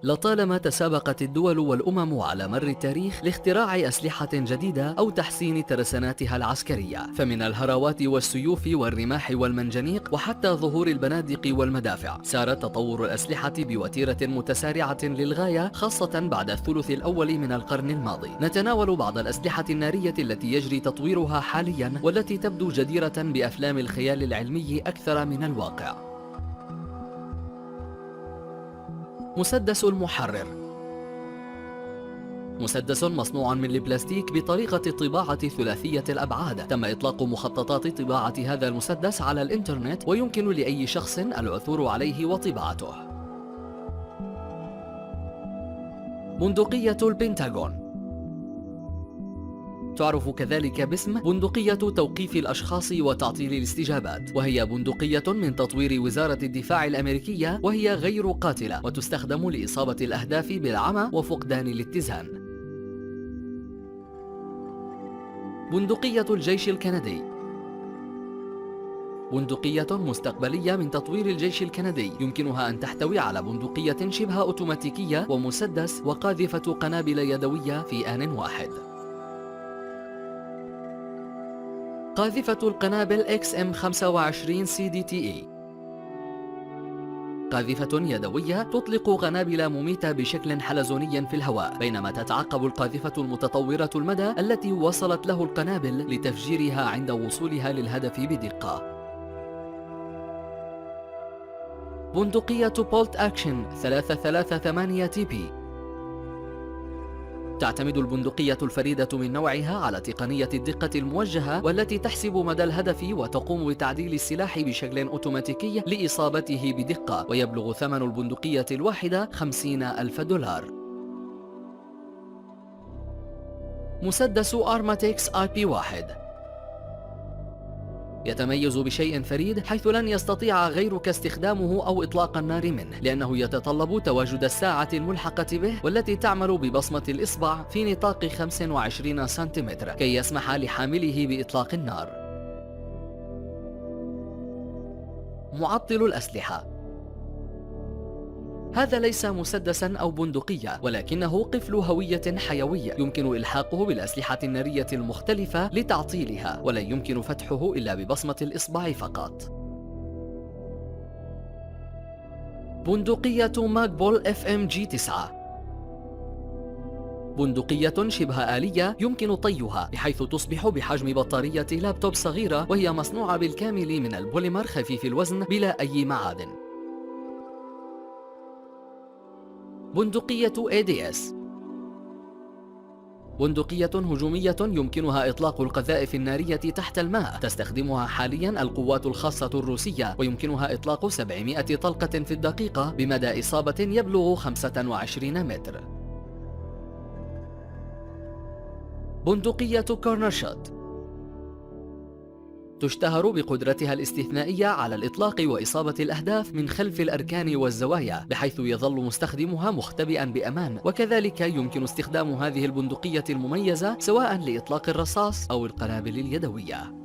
لطالما تسابقت الدول والأمم على مر التاريخ لاختراع أسلحة جديدة أو تحسين ترساناتها العسكرية، فمن الهراوات والسيوف والرماح والمنجنيق وحتى ظهور البنادق والمدافع، سار تطور الأسلحة بوتيرة متسارعة للغاية، خاصة بعد الثلث الأول من القرن الماضي. نتناول بعض الأسلحة النارية التي يجري تطويرها حاليا والتي تبدو جديرة بأفلام الخيال العلمي أكثر من الواقع. مسدس المحرر. مسدس مصنوع من البلاستيك بطريقة الطباعة ثلاثية الأبعاد. تم إطلاق مخططات طباعة هذا المسدس على الإنترنت، ويمكن لأي شخص العثور عليه وطباعته. بندقية البنتاغون، تعرف كذلك باسم بندقية توقيف الأشخاص وتعطيل الاستجابات، وهي بندقية من تطوير وزارة الدفاع الأمريكية، وهي غير قاتلة وتستخدم لإصابة الأهداف بالعمى وفقدان الاتزان. بندقية الجيش الكندي، بندقية مستقبلية من تطوير الجيش الكندي، يمكنها أن تحتوي على بندقية شبه أوتوماتيكية ومسدس وقاذفة قنابل يدوية في آن واحد. قاذفة القنابل XM25 CDTE، قاذفة يدوية تطلق قنابل مميتة بشكل حلزوني في الهواء، بينما تتعقب القاذفة المتطورة المدى التي وصلت له القنابل لتفجيرها عند وصولها للهدف بدقة. بندقية بولت أكشن 338 TP، تعتمد البندقية الفريدة من نوعها على تقنية الدقة الموجهة، والتي تحسب مدى الهدف وتقوم بتعديل السلاح بشكل أوتوماتيكي لإصابته بدقة، ويبلغ ثمن البندقية الواحدة $50,000. مسدس أرماتكس IP1، يتميز بشيء فريد، حيث لن يستطيع غيرك استخدامه أو إطلاق النار منه، لأنه يتطلب تواجد الساعة الملحقة به، والتي تعمل ببصمة الإصبع في نطاق 25 سنتيمتر كي يسمح لحامله بإطلاق النار. معطل الأسلحة، هذا ليس مسدسا أو بندقية، ولكنه قفل هوية حيوي يمكن إلحاقه بالأسلحة النارية المختلفة لتعطيلها، ولا يمكن فتحه إلا ببصمة الإصبع فقط. بندقية ماغبول FMG9، بندقية شبه آلية يمكن طيها بحيث تصبح بحجم بطارية لابتوب صغيرة، وهي مصنوعة بالكامل من البوليمر خفيف الوزن بلا أي معادن. بندقية ADS، بندقية هجومية يمكنها إطلاق القذائف النارية تحت الماء، تستخدمها حاليا القوات الخاصة الروسية، ويمكنها إطلاق 700 طلقة في الدقيقة بمدى إصابة يبلغ 25 متر. بندقية كورنر شوت، تشتهر بقدرتها الاستثنائية على الإطلاق وإصابة الأهداف من خلف الأركان والزوايا، بحيث يظل مستخدمها مختبئا بأمان، وكذلك يمكن استخدام هذه البندقية المميزة سواء لإطلاق الرصاص أو القنابل اليدوية.